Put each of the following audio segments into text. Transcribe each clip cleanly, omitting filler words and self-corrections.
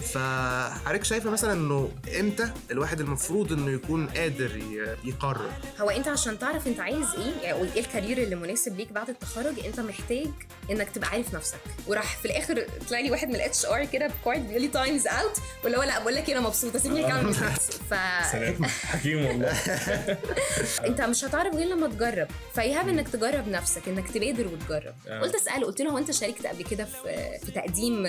فحضرتك شايفه مثلا انه امتى الواحد المفروض انه يكون قادر يقرر؟ هو انت عشان تعرف انت عايز ايه او ايه الكارير اللي مناسب ليك بعد التخرج، انت محتاج انك تبقى عارف نفسك. وراح في الاخر طلع لي واحد من الاتش ار كده بكارد بيقول لي تايمز اوت، واللي هو لا بقول لك انا مبسوطه سيبني اكمل. حكيم والله. انت مش هتعرف غير لما تجرب، فيهاب انك تجرب نفسك، انك تبادر وتجرب. قلت اساله، قلت له هو انت شاركت قبل كده في تقديم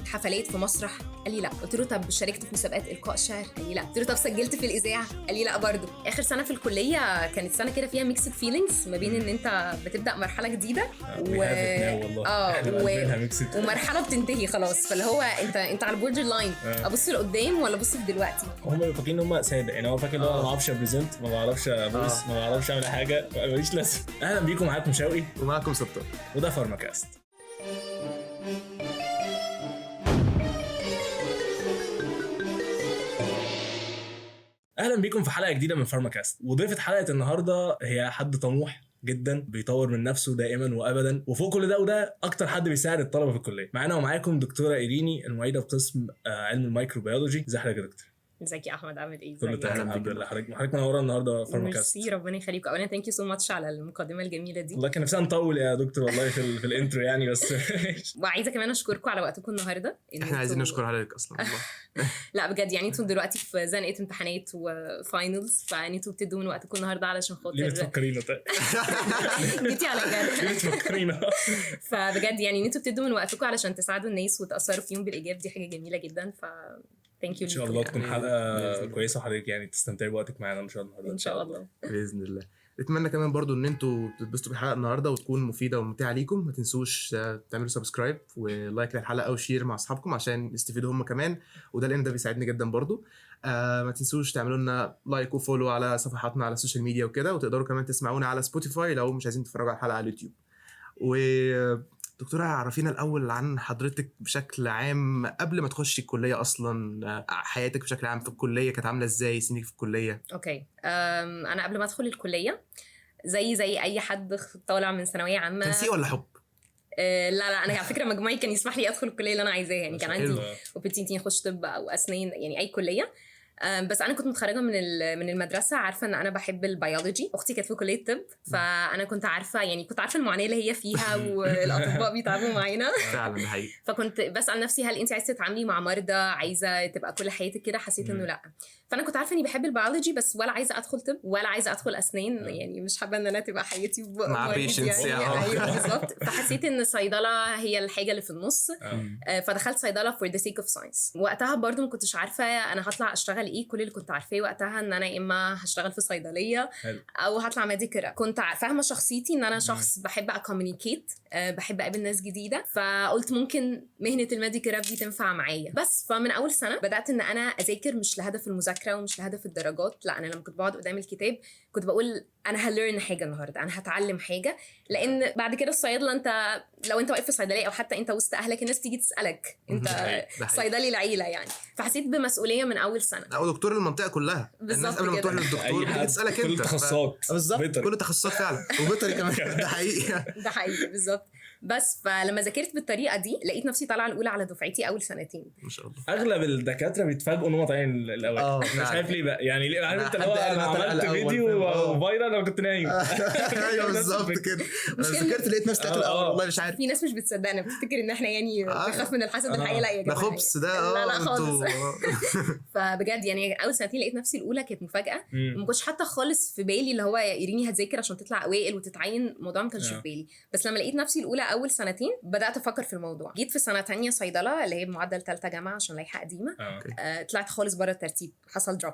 حفلات في مسرح؟ قال لي لا. قلت له طب شاركت في مسابقات القاء شعر؟ قال لي لا. قلت له طب سجلت في الاذاعه؟ قال لي لا برضو. اخر سنه في الكليه كانت سنه كده فيها ميكسد فيلينجز ما بين ان انت بتبدا مرحله جديده ومرحله بتنتهي خلاص، فاللي هو انت على بوردر لاين، ابص لقدام ولا ابص دلوقتي. هم فاكرين ان هم ساده، يعني هو فاكر ان انا ما بعرفش ابريزنت، ما بعرفش ابوس، ما بعرفش اعمل حاجه، ماليش لازمه. اهلا بيكم، معاكم شوقي ومعاكم ستار، وده فارماكاست. اهلا بيكم في حلقه جديده من فارماكاست. وضيفه حلقه النهارده هي حد طموح جدا، بيطور من نفسه دائما وابدا، وفوق كل ده وده اكتر حد بيساعد الطلبه في الكليه. معانا ومعاكم دكتوره ايريني، المعيده في قسم علم الميكروبيولوجي. ازي حضرتك يا دكتور؟ ازيك يا احمد، عامل ايه؟ كله تمام الحمد لله. حضرتك منوره النهارده فارماكاست. ميرسي، ربنا يخليك. اولا ثانك يو سو ماتش على المقدمه الجميله دي. والله كان نفسي نطول يا دكتور والله في الانترو يعني، بس وعايزه كمان اشكركم على وقتكم النهارده. احنا عايزين نشكر حضرتك اصلا والله. لا بجد، يعني انتوا دلوقتي في زنقه امتحانات وفاينلز، فانتوا بتدوا من وقتكم النهارده علشان خاطر ليه بتفكرينا؟ طيب جيتي على جد. ليه بتفكرينا؟ فبجد يعني انتوا بتدوا من وقتكم علشان تساعدوا الناس وتاثروا فيهم بالايجاب، دي حاجه جميله جدا. ف ثانك يو. ان شاء الله تكون حلقه كويسه وحضرتك يعني تستمتعي بوقتك معانا ان شاء الله. ان شاء الله باذن الله. اتمنى كمان برضو ان انتوا تتبسطوا بالحلقه النهارده وتكون مفيده وممتعه ليكم. ما تنسوش تعملوا سبسكرايب ولايك للحلقه وشير مع اصحابكم عشان يستفيدوا هم كمان، وده لان ده بيساعدني جدا برضو. ما تنسوش تعملوا لنا لايك وفولو على صفحاتنا على السوشيال ميديا وكده، وتقدروا كمان تسمعونا على سبوتيفاي لو مش عايزين تتفرجوا على الحلقه على اليوتيوب. دكتورة عرفينا الأول عن حضرتك بشكل عام قبل ما تخشي الكلية أصلا، حياتك بشكل عام في الكلية كانت عاملة إزاي؟ سنينك في الكلية؟ أوكي. أنا قبل ما أدخل الكلية زي أي حد طالع من ثانوية عامة. تنسيق ولا حب؟ لا أنا على فكرة مجموعي كان يسمح لي أدخل الكلية اللي أنا عايزاها، يعني كان عندي وبتنتين أخش طب أو أسنان، يعني أي كلية. بس انا كنت متخرجه من المدرسه عارفه ان انا بحب البيولوجي. اختي كانت في كليه طب، فانا كنت عارفه المعاناه اللي هي فيها والاطباء بيتعبوا معانا فعلا ده حقيقي. فكنت بسال نفسي هل انت عايزه تتعاملي مع مرضى، عايزه تبقى كل حياتك كده؟ حسيت انه لا. فانا كنت عارفه اني بحب البيولوجي، بس ولا عايزه ادخل طب ولا عايزه ادخل اسنان، يعني مش حابه ان انا تبقى حياتي مع بيشنس يعني. ايوه بالظبط. فحسيت ان الصيدله هي الحاجه اللي في النص. فدخلت صيدله for the sake of science. وقتها برضو ما كنتش عارفه انا هطلع اشتغل ايه. كل اللي كنت عارفاه وقتها ان انا اما هشتغل في صيدليه او هطلع ميديكال. كنت فاهمه شخصيتي ان انا شخص بحب اكوميونيكيت، بحب اقابل ناس جديده، فقلت ممكن مهنه الميديكال دي تنفع معايا. بس فمن اول سنه بدات ان انا اذاكر مش لهدف المذاكره ومش لهدف الدرجات، لا انا لما كنت بقعد قدام الكتاب كنت بقول انا هليرن حاجه النهارده، انا هتعلم حاجه. لان بعد كده الصيدله، انت لو انت واقف في صيدليه او حتى انت وسط اهلك، الناس تيجي تسالك انت صيدلي العيله يعني. فحسيت بمسؤوليه من اول سنه. او دكتور المنطقه كلها، الناس قبل ما تروح للدكتور بتسالك انت كل التخصصات. بالظبط كل التخصصات فعلا، وبيطري كمان. ده حقيقي ده حقيقي بالظبط. بس فلما ذاكرت بالطريقه دي لقيت نفسي طالعه الاولى على دفعتي اول سنتين ما شاء الله. اغلب الدكاتره بيتفاجئوا ان هم طالعين الاول، مش عارف ليه بقى، يعني ليه؟ عارف انت لو انا عملت فيديو وفايرال انا كنت نايم. ايوه بالظبط كده. ذاكرت لقيت نفسي طلعت الاول، والله مش عارف. في ناس مش بتصدقنا، بتفتكر ان احنا يعني بنخاف من الحسد الحقيقي. لا يا جماعه، ده خبز ده. لا خالص. فبجد يعني اول سنتين لقيت نفسي الاولى كانت مفاجاه. ما كنتش حتى خالص في بالي اللي هو ايريني هتذاكر عشان تطلع اوائل وتتعين، الموضوع ما كانش في بالي. بس لما لقيت نفسي الاولى اول سنتين بدات افكر في الموضوع. جيت في سنه تانية صيدله اللي هي بمعدل 3 جامعه عشان لايحه قديمه. طلعت خالص بره الترتيب، حصل دروب.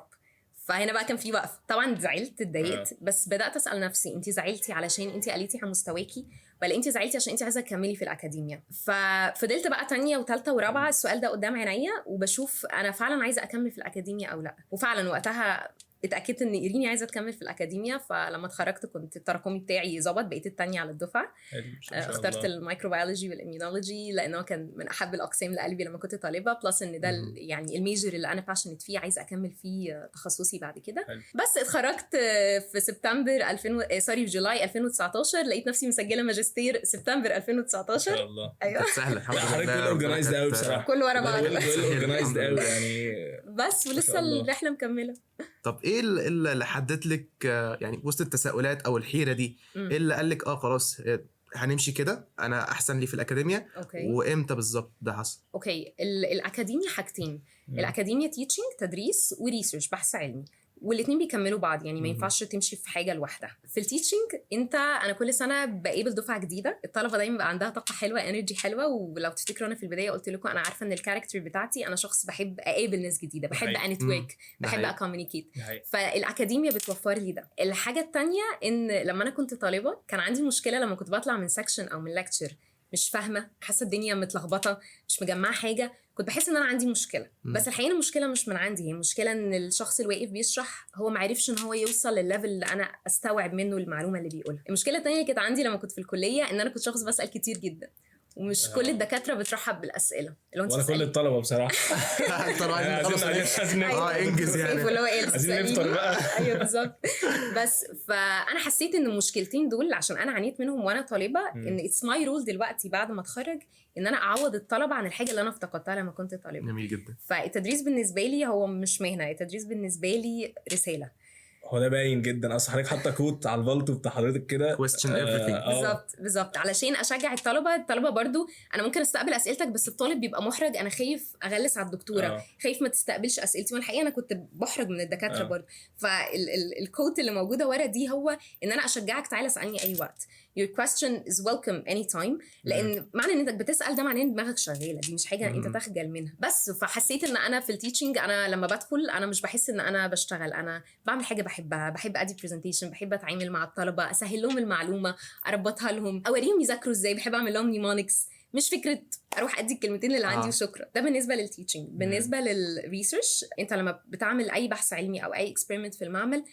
فهنا بقى كان في وقف. طبعا زعلت اتضايقت، بس بدات اسال نفسي انت زعلتي علشان انت قليتي على مستواكي، ولا انت زعلتي عشان انت عايزه تكملي في الاكاديميا؟ ففضلت بقى تانية وثالثه ورابعه السؤال ده قدام عينيا، وبشوف انا فعلا عايزه اكمل في الاكاديميا او لا. وفعلا وقتها اتاكدت ان ايريني عايزه تكمل في الاكاديميا، فلما اتخرجت كنت التراكمي بتاعي ظبط، بقيت التانية على الدفعه. اخترت الميكروبيولوجي والاميونولوجي لانه كان من احب الاقسام لقلبي لما كنت طالبه، بلس ان ده يعني الميجر اللي انا باشنت فيه، عايزه اكمل فيه تخصصي بعد كده. بس اتخرجت في سبتمبر في جولاي 2019، لقيت نفسي مسجله ماجستير سبتمبر 2019. ما شاء الله. ايوه كانت سهله الحمد لله. حضرتك اورجنايزد قوي بصراحه، كله ورا بعض اورجنايزد قوي يعني. بس ولسه الرحله مكمله. طب ايه اللي حدد لك يعني وسط التساؤلات او الحيره دي، ايه اللي قال لك خلاص هنمشي كده، انا احسن لي في الاكاديميا؟ أوكي. وامتى بالظبط ده حصل؟ اوكي، الاكاديميا حاجتين. الاكاديميا تيتشنج تدريس، وريسيرش بحث علمي، والاثنين بيكملوا بعض، يعني ما ينفعش تمشي في حاجه لوحدها. في التيتشنج انا كل سنه بقابل دفعه جديده، الطلبه دايما بقى عندها طاقه حلوه، انرجي حلوه. ولو تفتكروا انا في البدايه قلت لكم انا عارفه ان الكاركتر بتاعتي انا شخص بحب اقابل ناس جديده، بحب انتورك، بحب اكوميونيكيت. فالاكاديميا بتوفر لي ده. الحاجه الثانيه ان لما انا كنت طالبه كان عندي مشكله لما كنت بطلع من سكشن او من لكتشر مش فاهمه، حاسه الدنيا متلخبطه، مش مجمعه حاجه، كنت بحس ان انا عندي مشكله. بس الحقيقه المشكله مش من عندي، هي المشكله ان الشخص اللي واقف بيشرح هو ما عرفش ان هو يوصل للليفل اللي انا استوعب منه المعلومه اللي بيقولها. المشكله الثانيه اللي كانت عندي لما كنت في الكليه ان انا كنت شخص بسال كتير جدا، ومش كل الدكاتره بترحب بالاسئله ولا كل الطلبه بصراحه. طبعا عايزين انجز يعني، عايزين نفطر بقى. ايوه بالظبط. بس فانا حسيت ان المشكلتين دول عشان انا عانيت منهم وانا طالبه، ان اتس ماي رول دلوقتي بعد ما اتخرج ان انا اعوض الطلبه عن الحاجه اللي انا افتقدتها لما كنت طالبه. جميل جدا. فالتدريس بالنسبه لي هو مش مهنه، التدريس بالنسبه لي رساله. هو ده باين جدا اصلا، حضرتك حاطه كوت على البالتو بتاع حضرتك كده question everything. بالظبط علشان اشجع الطلبه برضو. انا ممكن استقبل اسئلتك بس الطالب بيبقى محرج، انا خايف اغلس على الدكتوره، خايف ما تستقبلش اسئلتي، والحقيقه انا كنت بحرج من الدكاتره برضو. فالكوت اللي موجوده ورا دي هو ان انا اشجعك تعالى اسالني اي وقت. Your question is welcome anytime. لان معنى ان انك بتسال ده معناه ان دماغك شغاله، دي مش حاجه انت تخجل منها. بس فحسيت ان انا في التيتشنج انا لما بدخل انا مش بحس ان انا بشتغل، انا بعمل حاجه بحبها، بحب ادي برزنتيشن، بحب اتعامل مع الطلبه، اسهل لهم المعلومه، اربطها لهم، اوريهم يذاكروا ازاي، بحب اعمل لهم نيمونكس، مش فكره اروح ادي الكلمتين اللي عندي وشكرا. ده بالنسبه للتيتشنج. بالنسبه للريسيرش، انت لما بتعمل اي بحث علمي او اي اكسبيرمنت في المعمل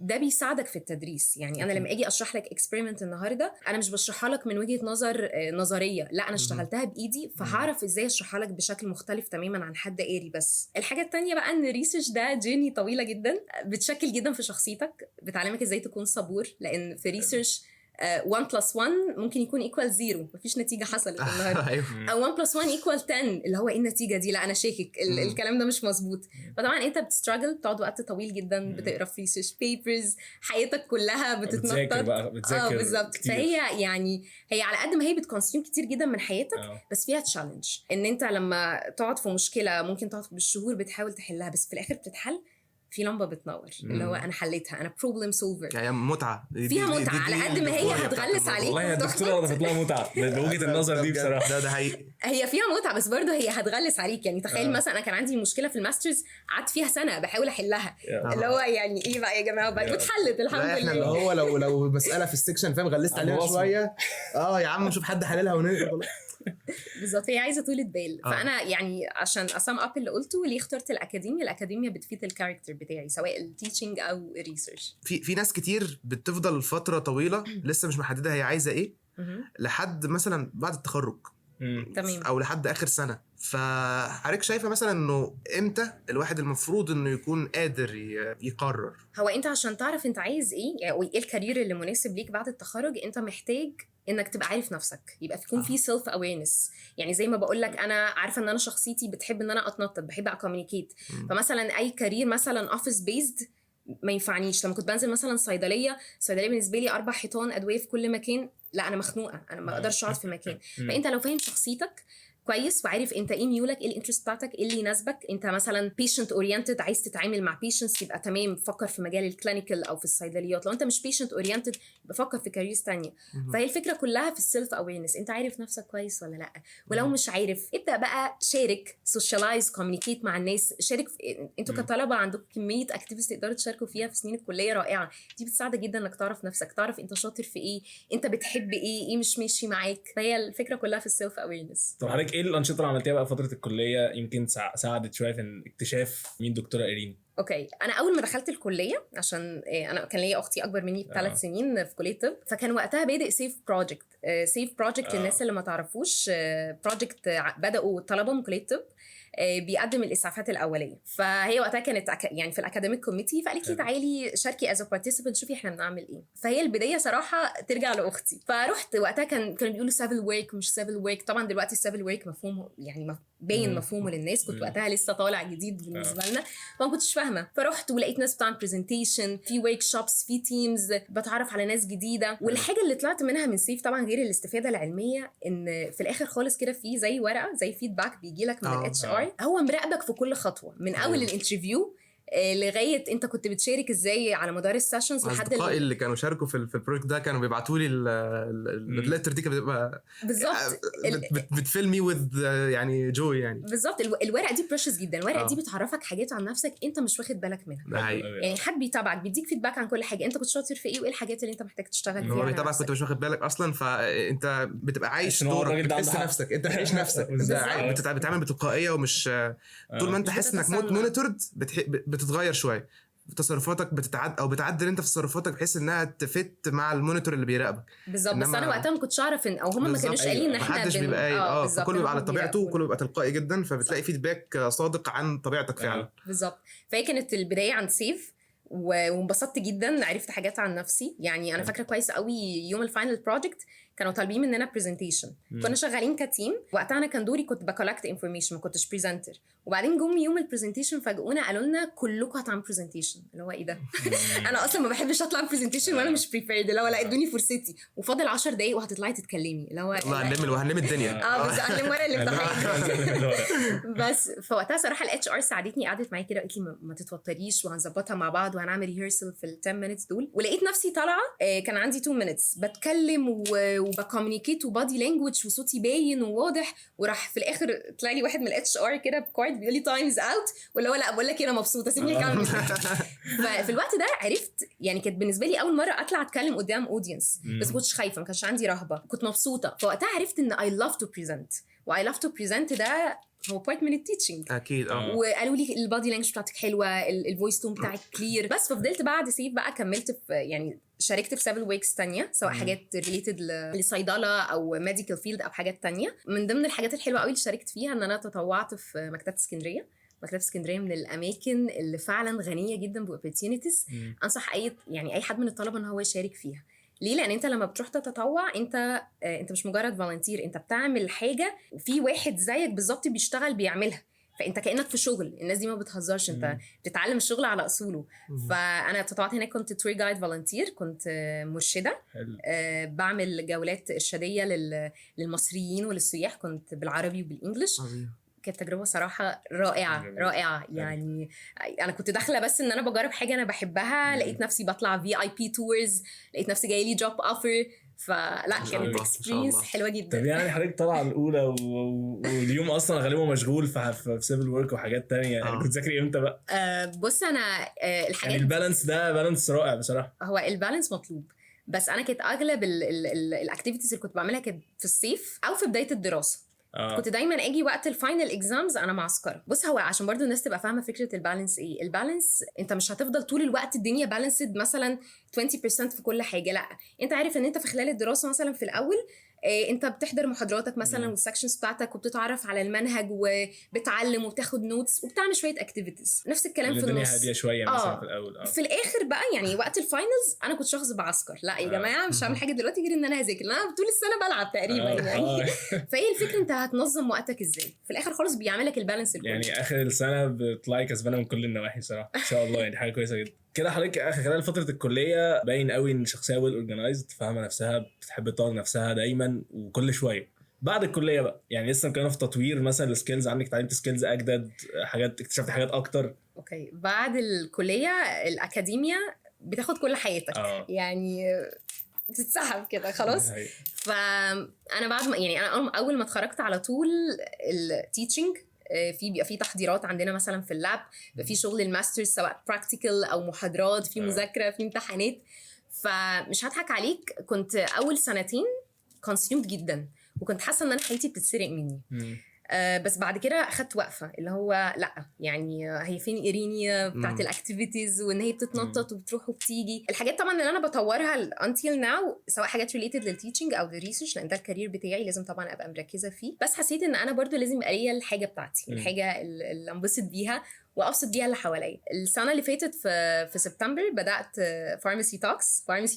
ده بيساعدك في التدريس. يعني انا لما اجي اشرح لك اكسبيرمنت النهارده، انا مش بشرحها لك من وجهه نظر نظريه، لا انا اشتغلتها بايدي، فهعرف ازاي اشرحها لك بشكل مختلف تماما عن حد قاري. بس الحاجه الثانيه بقى ان الريسيرش ده جيرني طويله جدا، بتشكل جدا في شخصيتك، بتعلمك ازاي تكون صبور، لان في ريسيرش 1 + 1 ممكن يكون equal 0، مفيش نتيجه حصلت النهارده. او 1 + 1 equal 10، اللي هو ايه النتيجه دي؟ لا انا شاكك، الكلام ده مش مظبوط. فطبعا انت بتستراجل، بتقعد وقت طويل جدا بتقرا في ريسيرش بيبرز، حياتك كلها بتتنطط. بالظبط. فهي يعني هي على قد ما هي بتكونسيوم كتير جدا من حياتك، بس فيها تشالنج ان انت لما تقعد في مشكله ممكن تقعد بالشهور بتحاول تحلها، بس في الاخر بتتحل، في لمبه بتنور، اللي هو انا حليتها، انا بروبلم سولفر. يعني متعه فيها متعه على قد ما هي هتغلس عليك. والله الدكتوره ضافت لها متعه بوجهه النظر دي بصراحه. ده حقيقي. هي فيها متعه بس برضه هي هتغلس عليك. يعني تخيل مثلا انا كان عندي مشكله في الماسترز قعدت فيها سنه بحاول احلها، اللي هو يعني ايه بقى يا جماعه بقى اتحلت الحمد لله. احنا اللي هو لو مساله في السكشن فاهم غلست عليها شويه، يا عم نشوف حد حللها ونقرا. بالظبط، هي عايزه طولة بال. فانا يعني عشان اسام اب اللي قلته ليه اخترت الاكاديميا بتفيد الكاركتر بتاعي سواء التيتشنج او الريسيرش. في ناس كتير بتفضل فتره طويله لسه مش محدده هي عايزه ايه لحد مثلا بعد التخرج تمام، او لحد اخر سنه. فحضرتك شايفه مثلا انه امتى الواحد المفروض انه يكون قادر يقرر؟ هو انت عشان تعرف انت عايز ايه، يعني وايه الكارير اللي مناسب ليك بعد التخرج، انت محتاج انك تبقى عارف نفسك، يبقى يكون في سيلف اويرنس. يعني زي ما بقول لك انا عارفه ان انا شخصيتي بتحب ان انا اتنطط، بحب اكوميونيكيت، فمثلا اي كارير مثلا اوفيس بيزد ما ينفعنيش. لما كنت بنزل مثلا صيدليه بالنسبه لي 4 حيطان ادويه في كل مكان، لا انا مخنوقه، انا ما اقدرش اقعد في مكان. فانت لو فاهم شخصيتك كويس وعارف انت ايه ميولك، ايه الانترست بتاعتك، ايه اللي يناسبك، انت مثلا بيشنت اورينتد عايز تتعامل مع بيشنتس، يبقى تمام فكر في مجال الكلينيكال او في الصيدليات. لو انت مش بيشنت اورينتد بفكر في كاريرز تانية. فهي الفكره كلها في السيلف اويرنس، انت عارف نفسك كويس ولا لا؟ ولو مش عارف ابدا بقى شارك، سوشيالايز، كوميونيكيت مع الناس، شارك انتوا كطلبه عندكم كميه اكتيفيتيز تقدروا تشاركوا فيها في سنين الكليه رائعه، دي بتساعدك جدا انك تعرف نفسك، تعرف انت شاطر في ايه، انت بتحب ايه مش ماشي معاك. فهي الفكره كلها في السيلف اويرنس. طب حضرتك ايه الانشطه اللي عملتيها بقى فتره الكليه يمكن ساعدت شويه في اكتشاف مين دكتوره ايرين؟ اوكي، انا اول ما دخلت الكليه، عشان انا كان ليا اختي اكبر مني ب3 سنين في كليه طب، فكان وقتها بادئ سيف بروجكت. سيف بروجكت للناس اللي ما تعرفوش، بروجكت بداوا طلبه من كليه طب بيقدم الاسعافات الاوليه. فهي وقتها كانت يعني في الاكاديميك كوميتي، فقالت لي تعالي شاركي از بارتيسيبنت، شوفي احنا بنعمل ايه. فهي البدايه صراحه ترجع لاختي. فرحت وقتها كانوا بيقولوا سيفل ورك مش سيفل ورك. طبعا دلوقتي السيفل ورك مفهوم يعني باين مفهومه للناس، كنت وقتها لسه طالع جديد بالنسبه لنا، فما كنتش فاهمه. فرحت ولقيت ناس بتعمل برزنتيشن، في ورك شوبس، في تيمز، بتعرف على ناس جديده. والحاجه اللي طلعت منها من سيف طبعا غير الاستفاده العلميه، ان في الاخر خالص كده في زي ورقه زي فيدباك بيجي لك من الاتش ار، هو مراقبك في كل خطوه من اول الانترفيو لغايه انت كنت بتشارك ازاي على مدار السيشنز. لحد اصدقائي اللي كانوا شاركوا في البروجكت ده كانوا بيبعتوا لي الليتر دي، كانت بتبقى بالظبط بتفيلمي وذ يعني جوي يعني. بالظبط الورقه دي بريشس جدا. الورقه دي بتعرفك حاجات عن نفسك انت مش واخد بالك منها. يعني حد بيتابعك بيديك فيدباك عن كل حاجه، انت كنت شاطر في ايه وايه الحاجات اللي انت محتاج تشتغل فيها. هو بيتابعك كنت مش واخد بالك اصلا، فانت بتبقى عايش دورك، بتحس نفسك، انت بتعيش نفسك، بتتعامل بتلقائيه، ومش طول ما انت حاسس انك مونيتورد بتتغير شويه تصرفاتك، بتعدل انت في تصرفاتك بحيث انها تفت مع المونيتور اللي بيراقبك. بالظبط. بس انا وقتها ما كنتش اعرف ان او هم ما كانوش قايلين ان احنا محدش بيبقى كله بيبقى على طبيعته، وكله بيبقى تلقائي جدا، فبتلاقي فيدباك صادق عن طبيعتك فعلا. بالظبط. فهي كانت البدايه عند سيف، وانبسطت جدا، عرفت حاجات عن نفسي. يعني انا فاكره كويس قوي يوم الفاينل بروجكت كانوا طالبين مننا برزنتيشن، كنا شغالين كتيم. وقتها انا كان دوري كنت بكولكت انفورميشن، ما كنتش بريزنتر. وبعدين جم يوم البرزنتيشن فاجئونا قالوا لنا كلكم هتعملوا برزنتيشن. اللي هو ايه ده؟ انا اصلا ما بحبش اطلع برزنتيشن وانا مش بريبيرد. اللي هو لا، ادوني فرصتي وفاضل 10 دقايق وهتطلعي تتكلمي. اللي هو هنلم الدنيا. بس هنلم ورق الامتحان. بس فوقتها صراحه الاتش ار ساعدتني، قعدت معايا كده قالت لي ما تتوتريش وهنظبطها مع بعض وهنعمل ريهرسل في ال10 minutes دول. ولقيت نفسي طالعه كان عندي 2 minutes بتكلم وبكوميونيكيت وبادي لانجوج وصوتي باين وواضح. وراح في الاخر طلع لي واحد من الاتش ار كده بكارد بيقول لي تايمز اوت، ولا هو لا بقول لك انا مبسوطه سيبني اكمل. ففي الوقت ده عرفت، يعني كانت بالنسبه لي اول مره اطلع اتكلم قدام اودينس، بس ما كنتش خايفه، ما كانش عندي رهبه، كنت مبسوطه. فوقتها عرفت ان I love to present، و I love to present ده هو بارت من التيتشنج اكيد. وقالوا لي البادي لانجوج بتاعتك حلوه، الفويس تون بتاعك كلير. بس ففضلت بعد سيف بقى كملت في، يعني شاركت في 7 ويكس تانية، سواء حاجات ريليتد لصيدله او ميديكال فيلد او حاجات تانية. من ضمن الحاجات الحلوه قوي اللي شاركت فيها ان انا تطوعت في مكتبه اسكندريه. مكتبه اسكندريه من الاماكن اللي فعلا غنيه جدا باوبورتيونيتيز. انصح اي حد من الطلبه ان هو يشارك فيها. ليه؟ لان انت لما بتروح تتطوع انت مش مجرد فالنتير، انت بتعمل حاجه وفي واحد زيك بالظبط بيشتغل بيعملها، فانت كانك في شغل. الناس دي ما بتهزرش، انت بتتعلم الشغل على اصوله. فانا تطوعت هناك، كنت تور جايد فالنتير، كنت مرشده. بعمل جولات ارشاديه للمصريين وللسياح، كنت بالعربي وبالانجلش. كانت تجربه صراحه رائعه. يعني انا كنت داخله بس ان انا بجرب حاجه انا بحبها، لقيت نفسي بطلع VIP تورز، لقيت نفسي جاي لي جوب اوفر، فلا كانت اكسبيرينس حلوه جدا. طب يعني حضرتك طالعه الاولى واليوم اصلا غالبا مشغول في سيفل ورك وحاجات تانية، يعني كنت ذاكري امتى بقى؟ بص انا الحاجات يعني البالانس ده بالانس رائع بصراحه. هو البالانس مطلوب، بس انا كانت اغلب الاكتيفيتيز اللي كنت بعملها كانت في الصيف او في بدايه الدراسه. كنت دايما اجي وقت الفاينل اكزامز انا معسكره. بص هو عشان برضو الناس تبقى فاهمه فكره البالانس ايه. البالانس انت مش هتفضل طول الوقت الدنيا بالانسد مثلا 20% في كل حاجه، لا. انت عارف ان انت في خلال الدراسه مثلا في الاول انت بتحضر محاضراتك مثلا والسكشنز بتاعتك وبتتعرف على المنهج وبتعلم وبتاخد نوتس وبتعمل شويه اكتيفيتيز. نفس الكلام في النص هاديه شويه مثلا في الاول. في الاخر بقى يعني وقت الفاينلز انا كنت شخص بعسكر، لا يا جماعه مش هعمل حاجه دلوقتي غير ان انا هذاكر. انا طول السنه بلعب تقريبا يعني فهي الفكره انت هتنظم وقتك ازاي. في الاخر خالص بيعمل لك البالانس الكل. يعني اخر السنه بتطلعي كسبانه من كل النواحي صراحه ان شاء الله. يعني حاجه كويسه جدا كده. حضرتك خلال فتره الكليه باين قوي ان شخصيه ويل اورجنايزد، فاهمه نفسها، بتحب تطور نفسها دايما وكل شويه. بعد الكليه بقى يعني لسه مكانه في تطوير مثلا السكيلز عندك، اتعلمت سكيلز اجدد، حاجات اكتشفت حاجات اكتر؟ اوكي. بعد الكليه الاكاديميا بتاخد كل حياتك يعني بتتسحب كده خلاص. فانا بعد ما يعني انا اول ما اتخرجت على طول التيتشنج بيبقى في تحضيرات عندنا مثلا في اللاب، بيبقى في شغل الماسترز سواء براكتيكال او محاضرات، في مذاكره، في امتحانات. فمش هضحك عليك، كنت اول سنتين كونسيومد جدا وكنت حاسه ان انا حياتي بتتسرق مني. بس بعد كده اخدت وقفه اللي هو لا يعني هي فين ايريني بتاعت الاكتيفيتيز وان هي بتتنطط وبتروح وبتيجي. الحاجات طبعا اللي انا بطورها until now سواء حاجات related للتيتشنج او للريسيرش لان ده الكارير بتاعي لازم طبعا ابقى مركزه فيه. بس حسيت ان انا برضو لازم يبقى ليا الحاجه بتاعتي الحاجه اللي انبسط بيها وابسط بيها اللي حواليا. السنه اللي فاتت في سبتمبر بدات فارماسي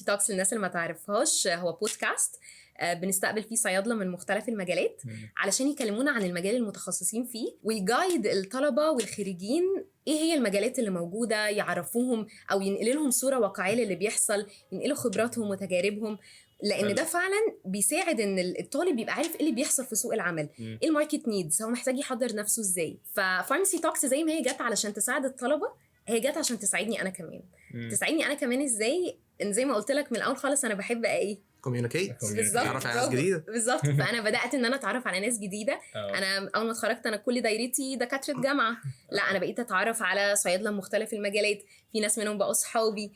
توكس للناس اللي ما تعرفهاش هو بودكاست بنستقبل فيه صيادله من مختلف المجالات علشان يكلمونا عن المجال المتخصصين فيه ويجايد الطلبه والخريجين ايه هي المجالات اللي موجوده يعرفوهم او ينقل لهم صوره واقعيه للي بيحصل ينقلوا خبراتهم وتجاربهم لان ده فعلا بيساعد ان الطالب يبقى عارف ايه اللي بيحصل في سوق العمل ايه الماركت نيدز هو محتاج يحضر نفسه ازاي. ففارماسي توكس زي ما هي جت علشان تساعد الطلبه هي جت عشان تساعدني انا كمان. تساعدني انا كمان ازاي ان زي ما قلت لك من الاول خالص انا بحب ايه كوميونيكيت بالظبط تعرف على ناس جديده بالظبط فانا بدات ان انا اتعرف على ناس جديده. انا اول ما اتخرجت انا كل دايرتي دكاتره جامعه لا انا بقيت اتعرف على صيادله مختلف المجالات في ناس منهم بقوا صحابي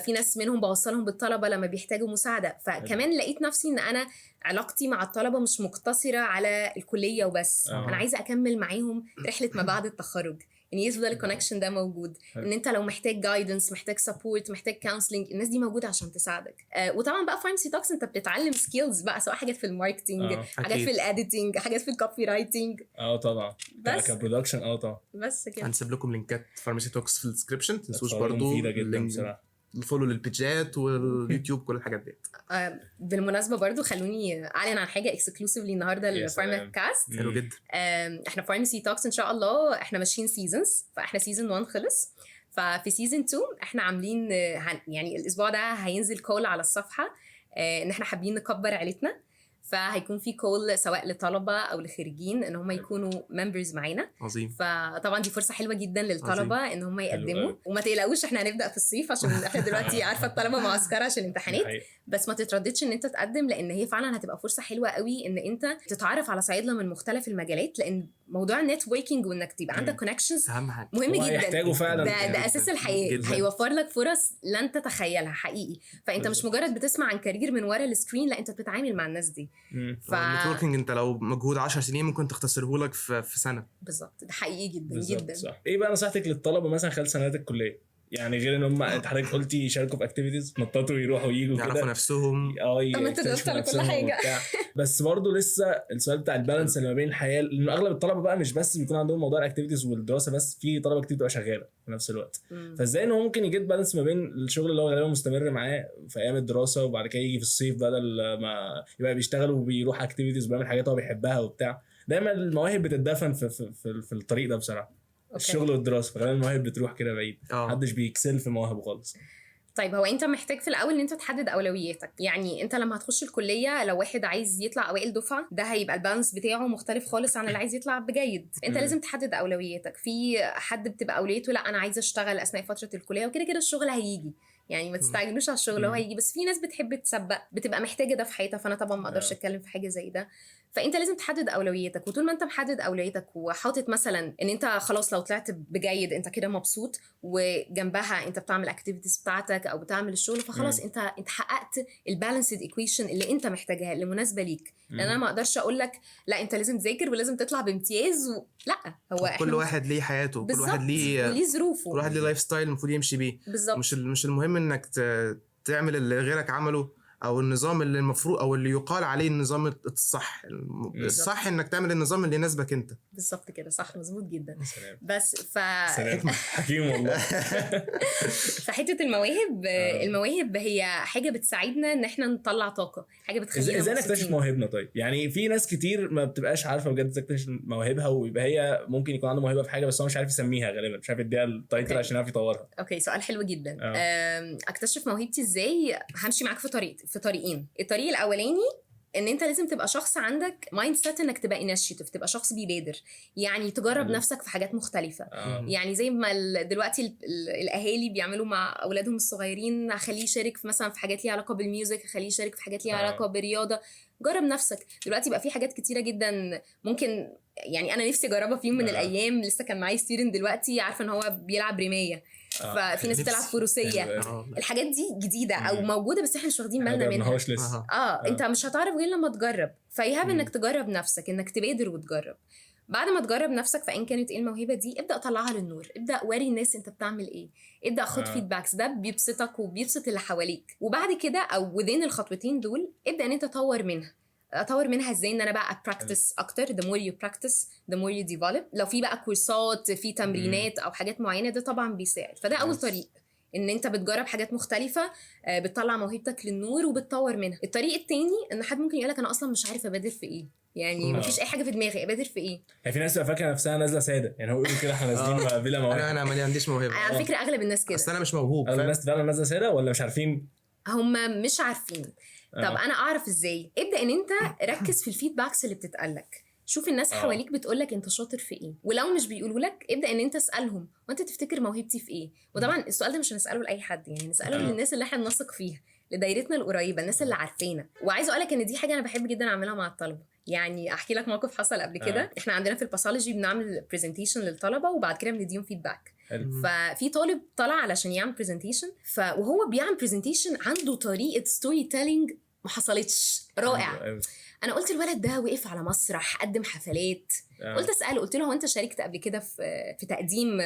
في ناس منهم بوصلهم بالطلبه لما بيحتاجوا مساعده. فكمان لقيت نفسي ان انا علاقتي مع الطلبه مش مقتصره على الكليه وبس انا عايزه اكمل معاهم رحله ما بعد التخرج ان يفضل الكونكشن ده موجود ان انت لو محتاج جايدنس محتاج سبورت محتاج كونسلنج الناس دي موجوده عشان تساعدك. وطبعا بقى فارماسي توكس انت بتتعلم سكيلز بقى سواء حاجات في الماركتينج حاجات في الاديتنج حاجات في الكوبي رايتنج طبعا كبرودكشن طبعا بس كده هنسيب لكم لينكات فارماسي توكس في الديسكربشن تنسوش برضو مفيده جدا بصراحه الفولو للبيجات واليوتيوب كل الحاجات دي. بالمناسبه برضو خلوني اعلن عن حاجه اكسكلوسيفلي النهارده للفارما كاست. حلو جدا. احنا فارماسي توكس ان شاء الله احنا ماشيين سيزونز فاحنا سيزون 1 خلص ففي سيزون 2 احنا عاملين يعني الاسبوع ده هينزل كول على الصفحه ان احنا حابين نكبر عيلتنا فهيكون في كول سواء لطلبه او لخريجين ان هم يكونوا ممبرز معانا. عظيم. فطبعا دي فرصه حلوه جدا للطلبه ان هم يقدموا وما تقلقوش احنا هنبدا في الصيف عشان احنا دلوقتي عارفه الطلبه معسكره عشان الامتحانات بس ما تترددش ان انت تقدم لان هي فعلا هتبقى فرصه حلوه قوي ان انت تتعرف على صيادله من مختلف المجالات لان موضوع النتوركينج وانك تبقى عندك كونكشنز مهم جدا يحتاجوا فعلا ده اساس الحياه هيوفر لك فرص لن تتخيلها حقيقي. فانت مش مجرد بتسمع عن كارير من ورا السكرين لا انت بتتعامل مع الناس دي. النتوركينج انت لو مجهود 10 سنين ممكن تختصره لك في سنه. بالظبط ده حقيقي جدا جدا صح. ايه بقى نصيحتك للطلبه مثلا خلال سنوات الكليه يعني غير ان هم انت حضرتك قلتي يشاركوا في اكتيفيتيز نططوا ويروحوا ويجوا كده يعرفوا نفسهم انت جبت على كل حاجه بس برضه لسه السؤال بتاع البالانس اللي ما بين الحياه لانه اغلب الطلبه بقى مش بس بيكون عندهم موضوع الاكتيفيتيز والدراسه بس في طلبه كتير بتبقى شغاله في نفس الوقت فازاي ان هو ممكن يجيب بالانس ما بين الشغل اللي هو غالبا مستمر معاه في ايام الدراسه وبعد كده يجي في الصيف بدل ما يبقى بيشتغل وبيروح اكتيفيتيز وبيعمل حاجات هو بيحبها وبتاع. دايما المواهب بتتدفن في الطريق ده بصراحه. الشغل والدراسه فغالبا المواهب بتروح كده بعيد محدش بيكسل في مواهبه خالص. طيب هو انت محتاج في الاول ان انت تحدد اولوياتك. يعني انت لما هتخش الكليه لو واحد عايز يطلع اوائل دفعه ده هيبقى البالانس بتاعه مختلف خالص عن اللي عايز يطلع بجيد. انت لازم تحدد اولوياتك. في حد بتبقى اولويته لا انا عايزه اشتغل اثناء فتره الكليه وكده كده الشغل هيجي يعني ما تستعجلوش على الشغل هو هيجي. بس في ناس بتحب تسبق بتبقى محتاجه ده في حياتها فانا طبعا ما اقدرش اتكلم في حاجه زي ده. فانت لازم تحدد اولوياتك وطول ما انت محدد اولوياتك وحاطط مثلا ان انت خلاص لو طلعت بجيد انت كده مبسوط وجنبها انت بتعمل اكتيفيتيز بتاعتك او بتعمل الشغل فخلاص انت حققت البالانسد ايكويشن اللي انت محتاجها اللي مناسبه ليك. لان انا ما اقدرش اقول لك لا انت لازم تذاكر ولازم تطلع بامتياز لا هو كل واحد ليه حياته كل واحد ليه ظروفه كل واحد ليه لايف ستايل المفروض يمشي بيه. مش المهم انك تعمل اللي غيرك عمله او النظام اللي المفروض او اللي يقال عليه النظام الصح. الصح انك تعمل النظام اللي يناسبك انت. بالظبط كده صح مظبوط جدا. بس حكيم والله. فحته المواهب هي حاجه بتساعدنا ان احنا نطلع طاقه حاجه بتخلينا ازاي نكتشف مواهبنا. طيب يعني في ناس كتير ما بتبقاش عارفه بجد تكتشف مواهبها ويبقى هي ممكن يكون عنده موهبه في حاجه بس هو مش عارف يسميها غالبا مش عارف يديها التايتل عشان يعرف يطورها. اوكي سؤال حلو جدا. اكتشف موهبتي ازاي؟ همشي معاك في طريقين. الطريق الاولاني ان انت لازم تبقى شخص عندك مايند سيت انك تبقى انيشيتيف تبقى شخص بيبادر يعني تجرب نفسك في حاجات مختلفه. يعني زي ما دلوقتي الاهالي بيعملوا مع اولادهم الصغيرين اخليه يشارك في مثلا في حاجات ليها علاقه بالميوزك اخليه يشارك في حاجات ليها علاقه بالرياضه. جرب نفسك. دلوقتي بقى في حاجات كتيره جدا ممكن يعني انا نفسي اجربها في يوم من الايام. لسه كان معايا ستودنت دلوقتي عارفه ان هو بيلعب رمايه ففي ناس بتلعب فروسيه. الحاجات دي جديده او موجوده بس احنا مش واخدين بالنا منها. انت مش هتعرف غير لما تجرب. فيهاب انك تجرب نفسك انك تبادر وتجرب. بعد ما تجرب نفسك في ان كانت ايه الموهبه دي، ابدا طلعها للنور، ابدا وري الناس انت بتعمل ايه، ابدا خد فيدباكس، ده بيبسطك وبيبسط اللي حواليك. وبعد كده او within الخطوتين دول ابدا ان انت تطور منها. اطور منها ازاي؟ ان انا بقى براكتس اكتر. the more you practice the more you develop. لو في بقى كورسات، في تمرينات او حاجات معينه، ده طبعا بيساعد. فده اول طريق، ان انت بتجرب حاجات مختلفه، بتطلع موهبتك للنور وبتطور منها. الطريق التاني ان حد ممكن يقولك انا اصلا مش عارف ابادر في ايه، يعني مفيش اي حاجه في دماغي، ابادر في ايه؟ يعني في ناس بتبقى فاكره نفسها نازله ساده، يعني هو يقول كده احنا نازلين بلا مواهب. انا ما عنديش موهبه. على فكره اغلب الناس كده، اصل انا مش موهوب. الناس فعلا نازله ساده ولا مش عارفين؟ هم مش عارفين. طب انا اعرف ازاي؟ ابدا ان انت ركز في الفيدباكس اللي بتتقالك، شوف الناس حواليك بتقولك انت شاطر في ايه، ولو مش بيقولوا لك ابدا ان انت اسالهم وانت تفتكر موهبتي في ايه. وطبعا السؤال ده مش هنساله لاي حد، يعني نساله للناس اللي احنا بنثق فيها، لدايرتنا القريبه، الناس اللي عارفينا. وعايزه اقولك ان دي حاجه انا بحب جدا اعملها مع الطلبه. يعني احكي لك موقف حصل قبل كده. احنا عندنا في الباثولوجي بنعمل برزنتيشن للطلبه وبعد كده بنديهم فيدباك. ففي طالب طلع علشان يعمل برزنتيشن، وهو بيعمل برزنتيشن عنده طريقه ستوري تيلينج ما حصلتش رائع. انا قلت الولد ده وقف على مسرح قدم حفلات. قلت اساله، قلت له هو انت شاركت قبل كده في تقديم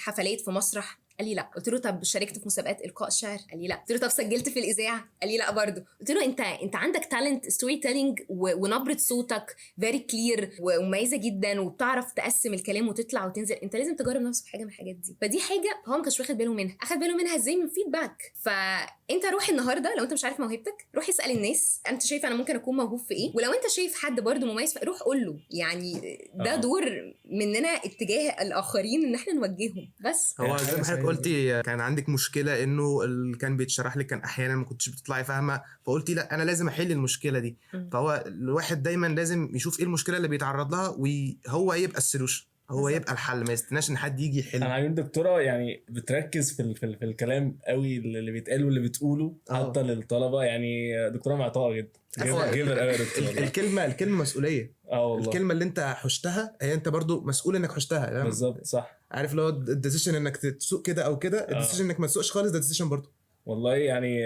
حفلات في مسرح؟ قال لي لا. قلت له طب شاركت في مسابقات القاء شعر؟ قال لي لا. قلت له طب سجلت في الاذاعه؟ قال لي لا برضه. قلت له انت عندك تالنت ستوري تيلينج ونبره صوتك فيري كلير ومميزه جدا وبتعرف تقسم الكلام وتطلع وتنزل، انت لازم تجرب نفسك في حاجه من الحاجات دي. فدي حاجه هو ما كانش واخد باله منها. اخد باله منها ازاي؟ من فيدباك. فانت روح النهارده لو انت مش عارف موهبتك، روح اسال الناس انت شايف انا ممكن اكون موهوب في ايه، ولو انت شايف حد برضه مميز روح قول له. يعني ده دور مننا اتجاه الاخرين ان احنا نوجههم. بس هو زي ما حضرتك قلتي كان عندك مشكله انه اللي كان بيتشرح لك كان احيانا ما كنتش بتطلعي فاهمه، فقلتي لا انا لازم احل المشكله دي. فهو الواحد دايما لازم يشوف ايه المشكله اللي بيتعرض لها وهو يبقى السولوشن، هو يبقى الحل، ما يستناش ان حد يجي يحل. انا عايز دكتوره يعني بتركز في الكلام قوي اللي بيتقال واللي بتقوله حتى للطلبه. يعني دكتوره معطاءه جدا، جيفر قوي يا دكتوره. الكلمه مسؤوليه. والله الكلمه اللي انت حشتها هي انت برضو مسؤول انك حشتها. بالظبط صح. عارف لو الديسيشن انك تسوق كده او كده، الديسيشن انك ما تسوقش خالص، ده ديسيشن برضو. والله يعني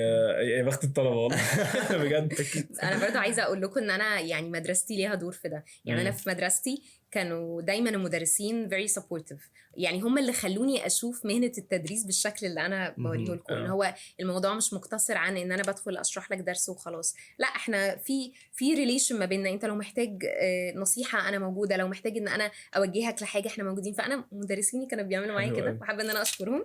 يا بخت الطلبه والله بجد. انا برضو عايزه اقول لكم ان انا يعني مدرستي ليها دور في ده. يعني انا في مدرستي كانوا دايما المدرسين very supportive، يعني هم اللي خلوني اشوف مهنه التدريس بالشكل اللي انا بوريه لكم. ان هو الموضوع مش مقتصر عن ان انا بدخل اشرح لك درس وخلاص، لا احنا في ريليشن ما بيننا. انت لو محتاج نصيحه انا موجوده، لو محتاج ان انا اوجهك لحاجه احنا موجودين. فانا مدرسيني كانوا بيعملوا معايا كده وحابه ان انا اشكرهم.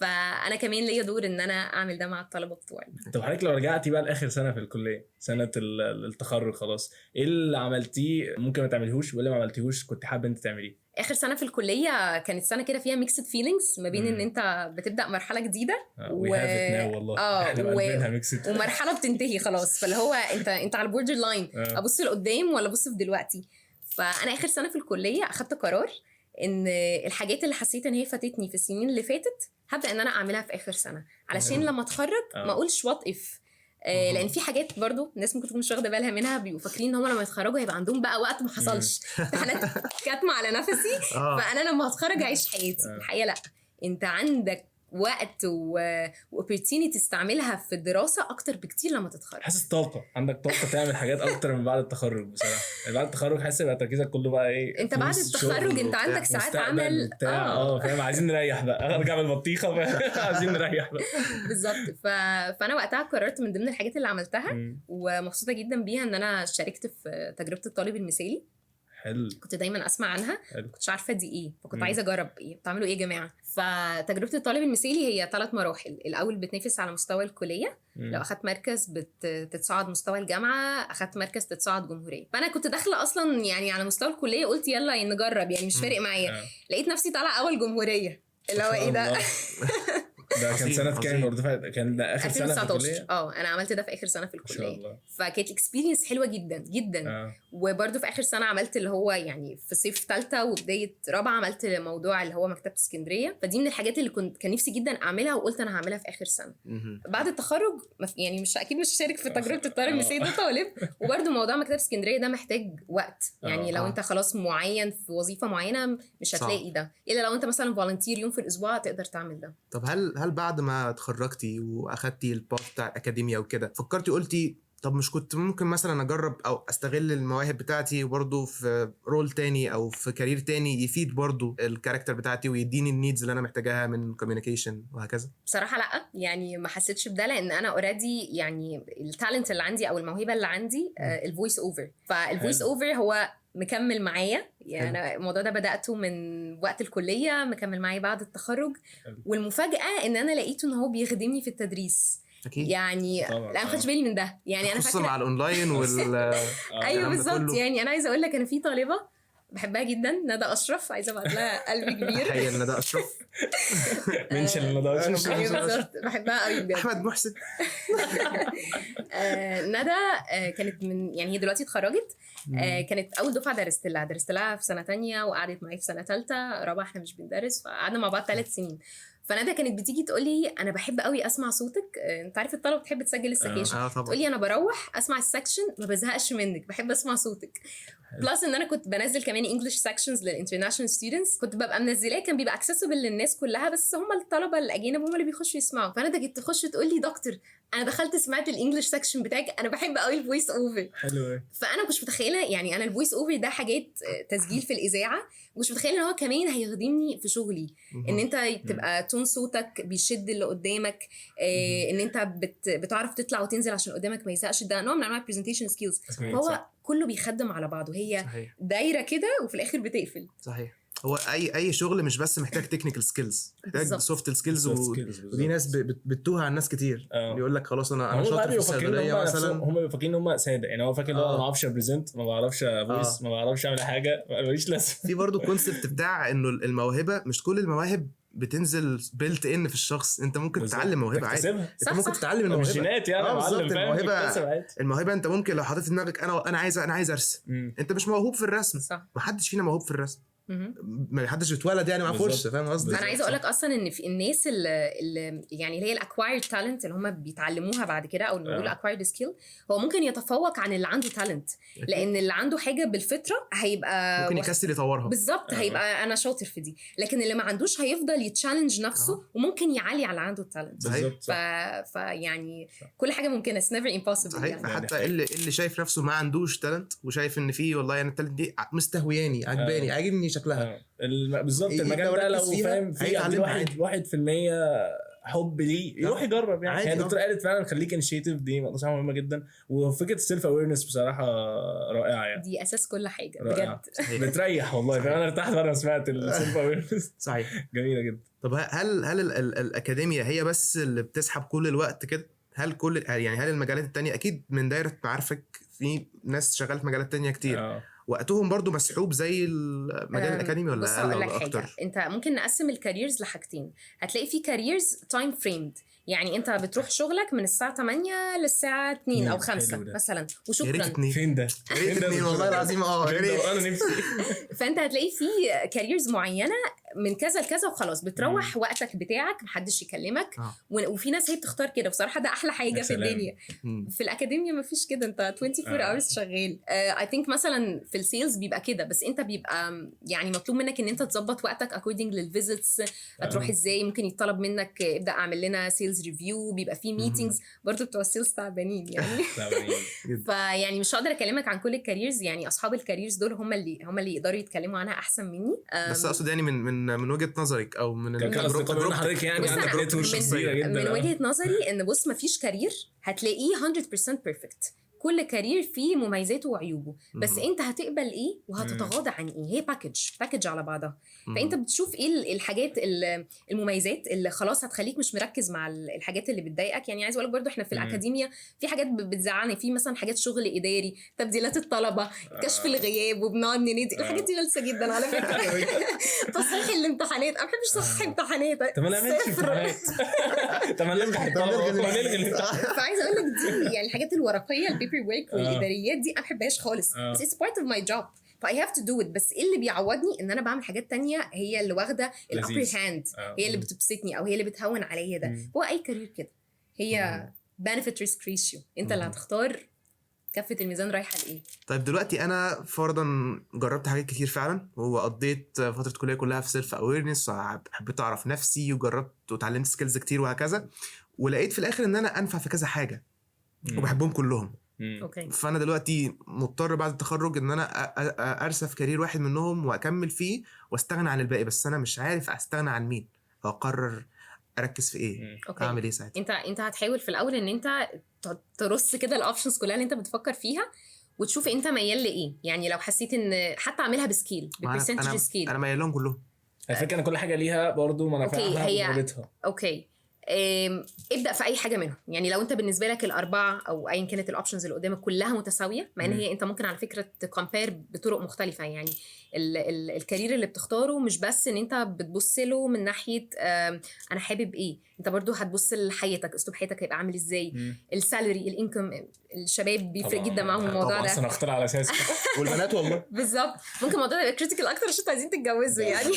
فانا كمان ليا دور ان انا اعمل ده مع الطلبه بتوعي. طب حضرتك لو رجعتي بقى لاخر سنه في الكليه، سنه التخرج خلاص، ايه اللي عملتيه ممكن ما تعمليهوش وايه اللي ما عملتيهوش كنت حابه انت تعمليه؟ اخر سنه في الكليه كانت سنه كده فيها ميكسد فيلينجز ما بين ان انت بتبدا مرحله جديده ومرحله بتنتهي خلاص. فاللي هو انت على البوردر لاين، ابص لقدام ولا ابص في دلوقتي. فانا اخر سنه في الكليه اخدت قرار ان الحاجات اللي حسيت ان هي فاتتني في السنين اللي فاتت هبدا ان انا اعملها في اخر سنه، علشان لما اتخرج ما اقولش وات اف. لان في حاجات برضو الناس ممكن تكون مش واخده بالها منها، بيبقوا فاكرين ان هم لما يتخرجوا هيبقى عندهم بقى وقت ما حصلش. انا كاتمه على نفسي فانا لما هتخرج اعيش حياتي. الحقيقه لا، انت عندك وقت واوبورتيونيتي تستعملها في الدراسه اكتر بكتير لما تتخرج. حاسس طاقه، عندك طاقه تعمل حاجات اكتر من بعد التخرج بصراحه. بعد التخرج حاسس يبقى تركيزك كله بقى ايه؟ انت بعد التخرج انت عندك ساعات عمل فاهم، عايزين نريح بقى، ارجع من البطيخه عايزين نريح بقى بالظبط. فانا وقتها قررت من ضمن الحاجات اللي عملتها ومبسوطه جدا بيها ان انا شاركت في تجربه الطالب المثالي. حلو. كنت دايما اسمع عنها، كنتش عارفه دي ايه، فكنت عايزه اجرب ايه بتعملوا ايه يا جماعه. فتجربه الطالب المثالي هي 3 مراحل. الاول بتنافس على مستوى الكليه، لو اخدت مركز بتتصاعد مستوى الجامعه، اخدت مركز تتصاعد جمهوريه. فانا كنت داخله اصلا يعني على مستوى الكليه، قلت يلا نجرب يعني مش فارق معايا. لقيت نفسي طالعه اول جمهوريه، اللي هو ايه ده ده كان سنه كام برضه؟ كان ده اخر سنه في الكليه. انا عملت ده في اخر سنه في الكليه، فكانت اكسبيرينس حلوه جدا جدا. وبرده في اخر سنه عملت اللي هو يعني في صيف ثالثه وبدايه رابعه عملت موضوع اللي هو مكتبه اسكندريه. فدي من الحاجات اللي كان نفسي جدا اعملها وقلت انا هعملها في اخر سنه. بعد التخرج يعني مش اكيد مش هشارك في تجربه الطالب المثالي ده طالب. وبرده موضوع مكتبه اسكندريه ده محتاج وقت، يعني لو انت خلاص معين في وظيفه معينه مش هتلاقي ده، الا لو انت مثلا فولنتير يوم في الاسبوع تقدر تعمل ده. طب هل بعد ما اتخرجتي واخدتي الباث بتاع الاكاديميا وكده فكرتي قلتي طب مش كنت ممكن مثلا اجرب او استغل المواهب بتاعتي برضو في رول تاني او في كارير تاني يفيد برضو الكاركتر بتاعتي ويديني النيدز اللي انا محتاجاها من كوميونيكيشن وهكذا؟ بصراحه لا، يعني ما حسيتش بده، لان انا اوريدي يعني التالنت اللي عندي او الموهبه اللي عندي الفويس اوفر. فالفويس اوفر هو مكمل معايا، يعني أنا الموضوع ده بدأته من وقت الكلية، مكمل معايا بعد التخرج. والمفاجأة ان انا لقيته ان هو بيخدمني في التدريس. اكيد يعني لا ما خدتش بالي من ده، يعني انا خصوصا فاكره مع الاونلاين ايوه بالظبط. يعني انا عايزه اقول لك انا في طالبه بحبها جدا، ندى اشرف، عايزه ابعت لها قلبي كبير. تخيل ندى اشرف منشن ندى اشرف. ايوه بالظبط، بحبها قوي بجد. احمد محسن. ندى كانت من، يعني هي دلوقتي اتخرجت، كانت اول دفعه درست لها في سنه تانية، وقعدت معايا في سنه ثالثه رابعه احنا مش بندرس، فقعدنا مع بعض 3 سنين. فندى كانت بتيجي تقول لي انا بحب قوي اسمع صوتك، انت عارف الطلبه بتحب تسجل السكاشن، تقول لي انا بروح اسمع السكشن ما بزهقش منك، بحب اسمع صوتك. بلس ان انا كنت بنزل كمان انجلش سكشنز للانترناشونال ستودنتس، كنت ببقى منزلاه، كان بيبقى اكسسبل للناس كلها، بس هم الطلبه الاجانب هم اللي بيخشوا يسمعوا. فندى كانت تخش تقول لي دكتور انا دخلت سمعت الانجلش سكشن بتاعك، انا بحب قوي الفويس اوفر. حلو. فانا مش متخيله يعني انا الفويس اوفر ده حاجات تسجيل في الاذاعه، مش متخيله ان هو كمان هيخدمني في شغلي، ان انت تبقى تون صوتك بيشد اللي قدامك، ان انت بتعرف تطلع وتنزل عشان قدامك ما يزهقش، ده نوع من انواع البرزنتيشن سكيلز. فهو كله بيخدم على بعضه، هي صحيح. دايره كده وفي الاخر بتقفل. صحيح. هو اي شغل مش بس محتاج تكنيكال سكيلز، محتاج سوفت سكيلز ودي ناس بتتوه عن ناس كتير. بيقول لك خلاص انا شاطر في الصيدليه مثلا، هم فاكرين ان هم ساده، يعني هو فاكر ان انا ما بعرفش بريزنت، ما بعرفش فويس، ما بعرفش اعمل حاجه، ماليش لازمه. في برضه كونسبت بتاع انه الموهبه مش كل المواهب بتنزل بيلت ان في الشخص، انت ممكن تتعلم موهبه عادي، انت ممكن تتعلم الموهبه الجينات، يعني معلم الموهبه انت ممكن لو حطيت في دماغك انا عايز ارسم، انت مش موهوب في الرسم، ما حدش فينا موهوب في الرسم، ما حدش اتولد يعني مع فرشه، فاهم قصدي؟ انا عايزه اقول لك اصلا ان في الناس اللي يعني اللي هي الاكوايرد تالنت اللي هم بيتعلموها بعد كده، او نقول اكوايرد سكيل، هو ممكن يتفوق عن اللي عنده تالنت، لان اللي عنده حاجه بالفطره هيبقى ممكن يكسل يطورها بالظبط، هيبقى انا شاطر في دي، لكن اللي ما عندوش هيفضل يتشالنج نفسه وممكن يعلي على عنده التالنت. يعني كل حاجه ممكنه، it's never impossible يعني. حتى اللي شايف نفسه ما عندوش تالنت وشايف ان فيه والله انا التالنت دي مستهوياني عجباني عاجبني شكلها بالظبط، المجال ده لو فاهم فيه 1% حب ليه يروح يجرب يعني. الدكتور قالت فعلا خليك انيشيتيف، دي نقطه مهمه جدا، وفكره السيلف اويرنس بصراحه رائعه يعني، دي اساس كل حاجه رائعة. بجد بتريح والله، فانا ارتحت بعد ما سمعت السيلف اويرنس. صحيح، جميله جدا. طب هل الاكاديميه هي بس اللي بتسحب كل الوقت كده؟ هل هل المجالات التانية اكيد من دايره معارفك في ناس شغاله في مجالات تانية كتير وقتهم برضو مسحوب زي المجال الاكاديمي ولا اقل ولا اكتر؟ انت ممكن نقسم الكاريرز لحاجتين، هتلاقي في كاريرز تايم فريمد، يعني انت بتروح شغلك من الساعه 8 للساعه 2 او 5 مثلا وشكرا. فين ده والله العظيم انا نفسي. فانت هتلاقي في كاريرز معينه من كذا لكذا وخلاص، بتروح وقتك بتاعك محدش يكلمك، وفي ناس هي بتختار كده، بصراحه ده احلى حاجه في الدنيا. في الاكاديميه مفيش كده، انت 24 hours شغال. اي ثينك مثلا في السيلز بيبقى كده، بس انت بيبقى يعني مطلوب منك ان انت تظبط وقتك according للفيزيتس، هتروح ازاي، ممكن يطلب منك ابدا اعمل لنا سيلز ريفيو، بيبقى في ميتينجز برضو، بتوع السيلز تعبانين يعني. فيعني مش هقدر اكلمك عن كل الكاريرز، يعني اصحاب الكاريرز دول هم اللي يقدروا يتكلموا عنها احسن مني. بس اقصد يعني من وجهة نظرك او من حضرتك يعني عندك نتورك شخصيه جدا. من وجهة نظري ان بص مفيش كارير هتلاقيه 100% بيرفكت، كل كارير فيه مميزاته وعيوبه، بس انت هتقبل ايه وهتتغاضى عن ايه، هي باكج على بعضها. فانت بتشوف ايه الحاجات المميزات اللي خلاص هتخليك مش مركز مع الحاجات اللي بتضايقك. يعني عايز اقول لك برضو احنا في الاكاديميه في حاجات بتزعلني، في مثلا حاجات شغل اداري، تبديلات الطلبه، كشف الغياب، وبنقعد نندي الحاجات دي غلسه جدا على فكره. تصحيح الامتحانات، انا ما بحبش تصحيح امتحانات. طب ما نعملش امتحانات، طب ما نلغي الامتحانات. فعايزه اقول لك دي يعني الحاجات الورقيه البيبر ورك والاداريات دي انا ما بحبهاش خالص، بس it's part of my job ف I have to do it. بس ايه اللي بيعوضني ان انا بعمل حاجات تانية هي اللي واخده الابر هاند، هي اللي بتبسطني او هي اللي بتهون عليا. ده هو اي كارير كده، هي benefit risk ratio، انت اللي هتختار كفة الميزان رايحه لايه. طيب دلوقتي انا فرضا جربت حاجات كتير فعلا، وقضيت فتره الكليه كلها في سيلف اويرنس، حبيت اعرف نفسي وجربت وتعلمت سكيلز كتير وهكذا، ولقيت في الاخر ان انا انفع في كذا حاجه وبحبهم كلهم، اوكي فانا دلوقتي مضطر بعد التخرج ان انا ارسى في كارير واحد منهم واكمل فيه واستغنى عن الباقي، بس انا مش عارف استغنى عن مين او اقرر اركز في ايه. اوكي اعمل ايه ساعتها؟ انت هتحاول في الاول ان انت ترص كده الاوبشنز كلها اللي انت بتفكر فيها وتشوف انت ميال لايه. يعني لو حسيت ان حتى اعملها بسكيل ببرسنتج سكيل. انا ميال لهم كلهم. الفكره ان كل حاجه ليها برضو منافعها هي وضرورتها. اوكي ابدا في اي حاجه منهم. يعني لو انت بالنسبه لك الاربعه او ايا كانت الاوبشنز اللي قدامك كلها متساويه، مع ان هي انت ممكن على فكره تكمبير بطرق مختلفه. يعني الكارير اللي بتختاره مش بس ان انت بتبص له من ناحيه انا حابب ايه، انت برضو هتبص لحياتك، اسلوب حياتك هيبقى عامل ازاي، السالري، الانكم. الشباب بيفرق جدا معاهم الموضوع ده اصلا اختار على اساس والبنات والله بالظبط. ممكن الموضوع ده يبقى كريتيكال اكتر عشان انتوا عايزين تتجوزوا يعني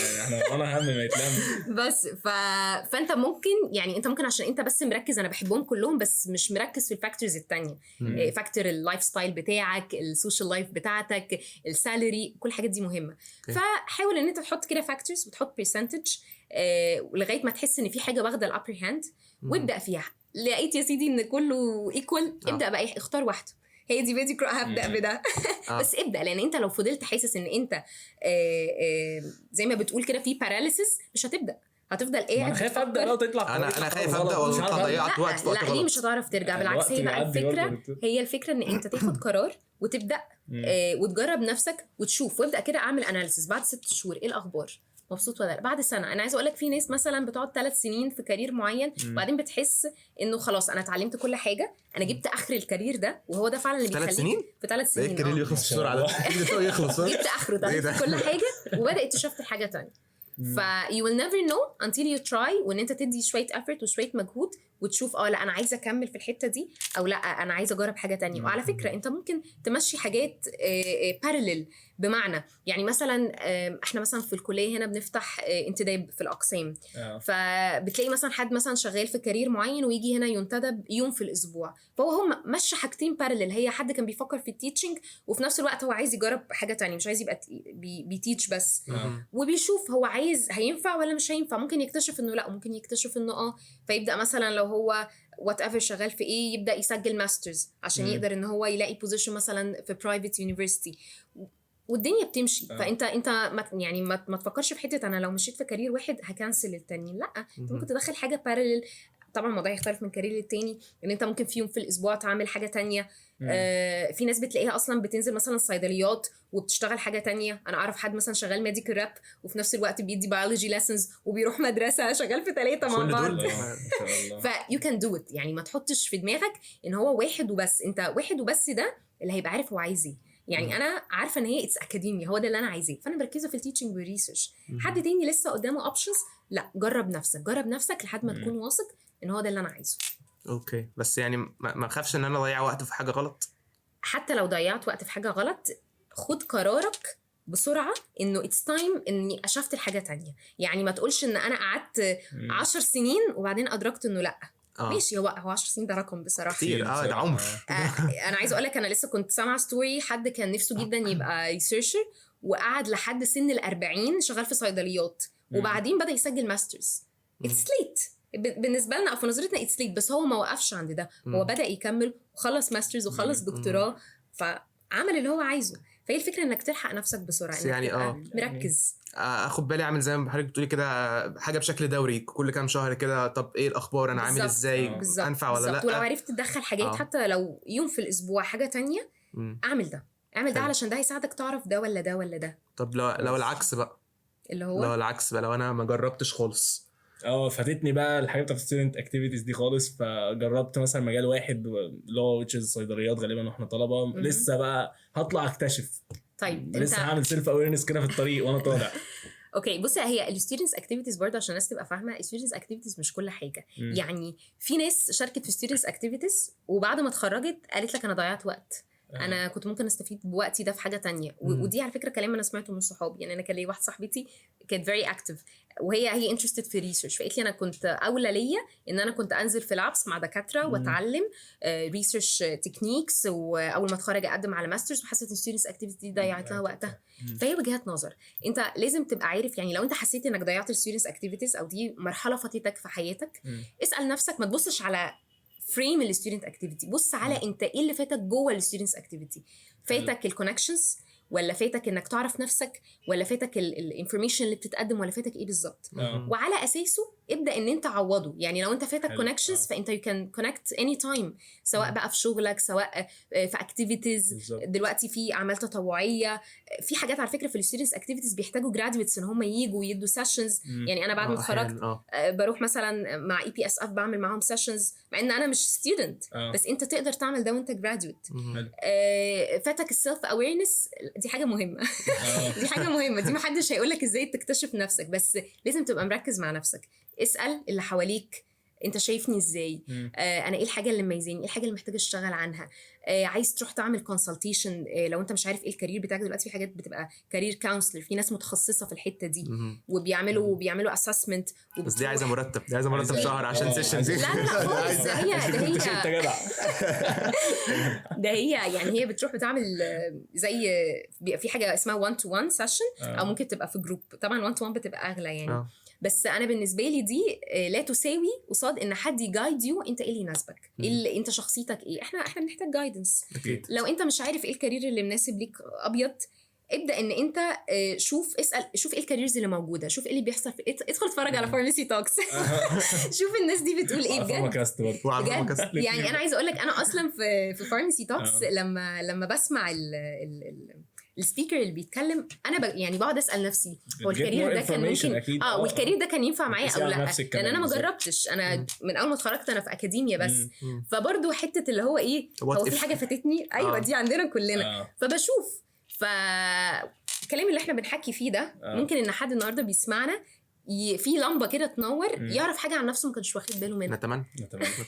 انا هم ما يتلم بس فانت ممكن يعني انت ممكن عشان انت بس مركز انا بحبهم كلهم بس مش مركز في الفاكتورز التانية، فاكتور اللايف ستايل بتاعك، السوشيال لايف بتاعتك، السالري، كل الحاجات دي مهمه. فحاول ان انت تحط كده فاكتورز وتحط برسنتج لغايه ما تحس ان في حاجه واخده الابر هاند وابدا فيها. لقيت يا سيدي ان كله ايكوال ابدا بقى اختار واحده. هي دي فيديو هبدا بده بس ابدا، لان انت لو فضلت حاسس ان انت زي ما بتقول كده في باراليسيس مش هتفضل قاعد. انا خايف ابدا لو تطلع انا خايف ابدا ولا ضيعت وقت في وقت لا ليه مش هتعرف ترجع؟ بالعكس هي بقى الفكره ان انت تاخد قرار وتبدا وتجرب نفسك وتشوف، وابدا كده اعمل اناليسيس بعد 6 شهور ايه الاخبار، مبسوط ولا لا. بعد سنه انا عايزه اقول لك في ناس مثلا بتقعد 3 سنين في كارير معين وبعدين بتحس انه خلاص انا اتعلمت كل حاجه، انا جبت اخر الكارير ده، وهو ده فعلا اللي بيخليك 3 سنين في 3 سنين الكارير اللي بيخلص بسرعه ده يخلص جبت اخره ده كل حاجه وبدات اكتشفت حاجه تانية. ف you will never know until you try، وان انت تدي شويه effort وشويه مجهود وتشوف لا انا عايزه اكمل في الحته دي او لا انا عايزه اجرب حاجه تانية. وعلى فكره انت ممكن تمشي حاجات parallel، بمعنى يعني مثلا احنا مثلا في الكليه هنا بنفتح انتداب في الاقسام، فبتلاقي مثلا حد مثلا شغال في كارير معين ويجي هنا ينتدب يوم في الاسبوع، فهو هم مشى حاجتين parallel. هي حد كان بيفكر في التيتشنج وفي نفس الوقت هو عايز يجرب حاجه تانية، مش عايز يبقى بيتيتش بس، وبيشوف هو عايز هينفع ولا مش هينفع. ممكن يكتشف انه لا، ممكن يكتشف انه فيبدا مثلا لو هو whatever شغال في ايه يبدا يسجل ماسترز عشان يقدر ان هو يلاقي بوزيشن مثلا في برايفت يونيفرسيتي، والدنيا بتمشي. فانت يعني ما تفكرش في حته انا لو مشيت في كارير واحد هكنسل التاني، لا انت ممكن تدخل حاجه بارلل. طبعا الموضوع يختلف من كارير للتاني، ان انت ممكن في يوم في الاسبوع تعمل حاجه تانية. في ناس بتلاقيها اصلا بتنزل مثلا صيدليات وبتشتغل حاجه تانية. انا اعرف حد مثلا شغال ميديكال راب وفي نفس الوقت بيدي بيولوجي ليسنز وبيروح مدرسه، شغال في 3 مع بعض. ف you can do it. يعني ما تحطش في دماغك ان هو واحد وبس، انت واحد وبس ده اللي هيبقى عارف هو عايز ايه. يعني انا عارفه ان هي اتس اكاديميا، هو ده اللي انا عايزاه، فانا مركزه في التيتشنج والريسيرش. حد تاني لسه قدامه اوبشنز، لا جرب نفسك لحد ما تكون واثق ان هو ده اللي انا عايزه. اوكي بس يعني ما اخافش ان انا اضيع وقت في حاجه غلط؟ حتى لو ضيعت وقت في حاجه غلط خد قرارك بسرعه انه اتس تايم اني اشفت الحاجه تانية. يعني ما تقولش ان انا قعدت 10 سنين وبعدين ادركت انه لا. ماشي، هو 10 سنين ده رقم بصراحه كتير، ده عمر. انا عايزه اقول لك انا لسه كنت سامعه ستوري حد كان نفسه جدا يبقى ريسيرشر وقعد لحد سن ال40 شغال في صيدليات وبعدين بدا يسجل ماسترز. اتس ليت بالنسبه لنا او في نظرتنا اتس ليت، بس هو ما وقفش عند ده، هو بدا يكمل وخلص ماسترز وخلص دكتوراه، فعمل اللي هو عايزه. فهي الفكره انك تلحق نفسك بسرعه، انك يعني مركز. اخد بالي، اعمل زي ما حضرتك بتقولي كده حاجه بشكل دوري كل كام شهر كده، طب ايه الاخبار، انا عامل ازاي، انفع ولا لا. ولو عرفت تدخل حاجات حتى لو يوم في الاسبوع حاجه تانية اعمل ده علشان ده هيساعدك تعرف ده ولا ده ولا ده. طب لو العكس بقى، اللي هو لو العكس بقى، لو انا ما جربتش خالص، فاتتني بقى الحاجات بتاعت ستودنت اكتيفيتيز دي خالص، فجربت مثلا مجال واحد اللي هو which is صيدليات غالبا واحنا طلبه لسه بقى هطلع اكتشف. طيب لسه هعمل سيلف اويرنس كده في الطريق وانا طالع. اوكي بصي، هي الستودنتس اكتيفيتيز برضه عشان الناس تبقى فاهمه، الستودنتس اكتيفيتيز مش كل حاجه. يعني في ناس شاركت في ستودنتس اكتيفيتيز وبعد ما اتخرجت قالت لك انا ضيعت وقت، انا كنت ممكن استفيد بوقتي ده في حاجه تانية. ودي على فكره كلام انا سمعته من صحابي. يعني انا كان لي واحده صاحبتي كانت فيري اكتيف وهي انترستد في ريسيرش، فقالت لي انا كنت اولى ليا ان انا كنت انزل في لابس مع دكاتره واتعلم ريسيرش تكنيكس، واول ما اتخرج اقدم على ماسترز، وحسيت ان ستودنتس اكتيفيتي دي ضيعت لها وقتها. فهي وجهات نظر، انت لازم تبقى عارف. يعني لو انت حسيت انك ضيعت الستودنتس اكتيفيتيز او دي مرحله فاتتك في حياتك، اسال نفسك، ما تبصش على فريم الستودنت اكتيفيتي. بص على انت ايه اللي فاتك جوه الستودنتس اكتيفيتي. فاتك الكونكشنز، ولا فاتك انك تعرف نفسك، ولا فاتك الانفورميشن اللي بتتقدم، ولا فاتك ايه بالظبط. وعلى اساسه ابدا ان انت عوضه. يعني لو انت فاتك كونكشنز فانت يو كان كونكت اني تايم، سواء بقى في شغلك، سواء في اكتيفيتيز. دلوقتي في اعمال تطوعيه، في حاجات على فكره في الستودنتس اكتيفيتيز بيحتاجوا جرادويتس ان هم ييجوا ويدوا سيشنز. يعني انا بعد ما اتخرجت بروح مثلا مع EPSF بعمل معاهم سيشنز، مع ان انا مش ستودنت، بس انت تقدر تعمل ده وانت جرادويت. فاتك السيلف اويرنس، دي حاجه مهمه. دي حاجه مهمه، دي محدش هيقول لك ازاي تكتشف نفسك، بس لازم تبقى مركز مع نفسك. اسال اللي حواليك انت شايفني ازاي، انا ايه الحاجه اللي مميزاني، ايه الحاجه اللي محتاجه اشتغل عنها. عايز تروح تعمل كونسلتيشن، لو انت مش عارف ايه الكارير بتاعك دلوقتي، في حاجات بتبقى كارير كونسلر، في ناس متخصصه في الحته دي وبيعملوا اسسمنت. بس دي عايزه مرتب، دي عايزه مرتب شهر عشان سيشن دي. لا خالص، ده هي يعني هي بتروح بتعمل زي في حاجه اسمها 1 to 1 سيشن، او ممكن تبقى في جروب. طبعا 1 to 1 بتبقى اغلى يعني. بس انا بالنسبه لي دي لا تساوي قصاد ان حد يجايد يو انت ايه اللي يناسبك، ايه اللي انت شخصيتك ايه. احنا بنحتاج جايدنس. لو انت مش عارف ايه الكارير اللي مناسب ليك ابيض، ابدا ان انت شوف ايه الكاريرز اللي موجوده، شوف ايه اللي بيحصل ادخل اتفرج على فارماسي توكس. شوف الناس دي بتقول ايه بجد. يعني انا عايزه اقول لك انا اصلا في فارماسي توكس لما بسمع السبيكر اللي بيتكلم، انا يعني بقعد اسال نفسي هو الكارير ده كان ممكن والكارير ده كان ينفع معايا او لا، لان انا ما جربتش. انا من اول ما اتخرجت انا في اكاديميا بس، فبرضه حته اللي هو ايه، هو في حاجه فاتتني. ايوه دي عندنا كلنا. فبشوف الكلام اللي احنا بنحكي فيه ده ممكن ان حد النهارده بيسمعنا في لمبه كده تنور، يعرف حاجه عن نفسه ما كانش واخد باله منها. نتمنى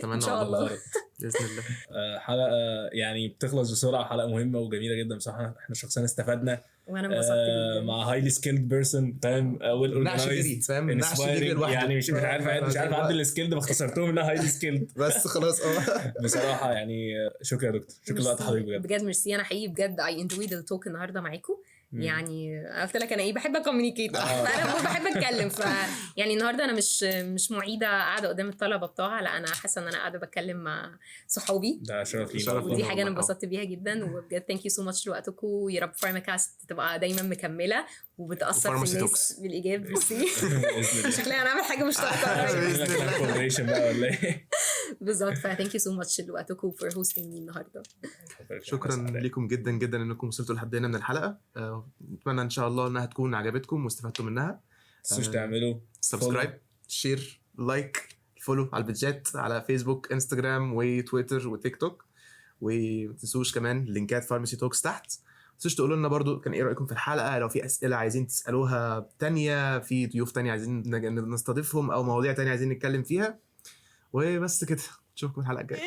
ان شاء الله باذن الله. حلقه يعني بتخلص بسرعه، حلقه مهمه وجميله جدا بصراحه. احنا شخصيا استفدنا، وانا انبسطت جدا مع هايلي سكيلد بيرسون، فاهم، اورجانايزد، فاهم، يعني مش عارف اعدل السكيلد، فاختصرتهم انها هايلي سكيلد بس خلاص. بصراحه يعني شكرا يا دكتور، شكرا لوقت حضرتك بجد ميرسي. انا حقيقي بجد اي انجويد التوك النهارده معاكم. يعني قلت لك انا بحب اكوميونيكيت، انا بحب اتكلم. يعني النهارده انا مش معيده قاعده قدام الطلبه بتوعها، لا انا حاسه ان انا قاعده بتكلم مع صحابي. ده شرف لينا، ودي حاجه انا انبسطت بيها جدا. وبجد ثانك يو سو ماتش لوقتكم. يا رب فارماكاست تبقى دايما مكمله وبتاثر في الناس بالايجاب. ميرسي. شكلنا هنعمل حاجه مشتركه بقى ولا ايه؟ بالظبط. فثانك يو سو ماتش لوقتكم فور هوستنج مي النهارده. شكرا لكم جدا جدا انكم وصلتوا لحد هنا من الحلقه. نتمنى ان شاء الله انها تكون عجبتكم واستفدتوا منها. مش تعملوا سبسكرايب، شير، لايك، فولو على البيجات على فيسبوك، انستجرام وتويتر وتيك توك. ومتنسوش كمان لينكات فارماسي توكس تحت. متنسوش تقولوا لنا برضو كان ايه رايكم في الحلقه، لو في اسئله عايزين تسالوها تانية، في ضيوف تانية عايزين نستضيفهم، او مواضيع تانية عايزين نتكلم فيها. وبس كده، نشوفكم الحلقه الجايه.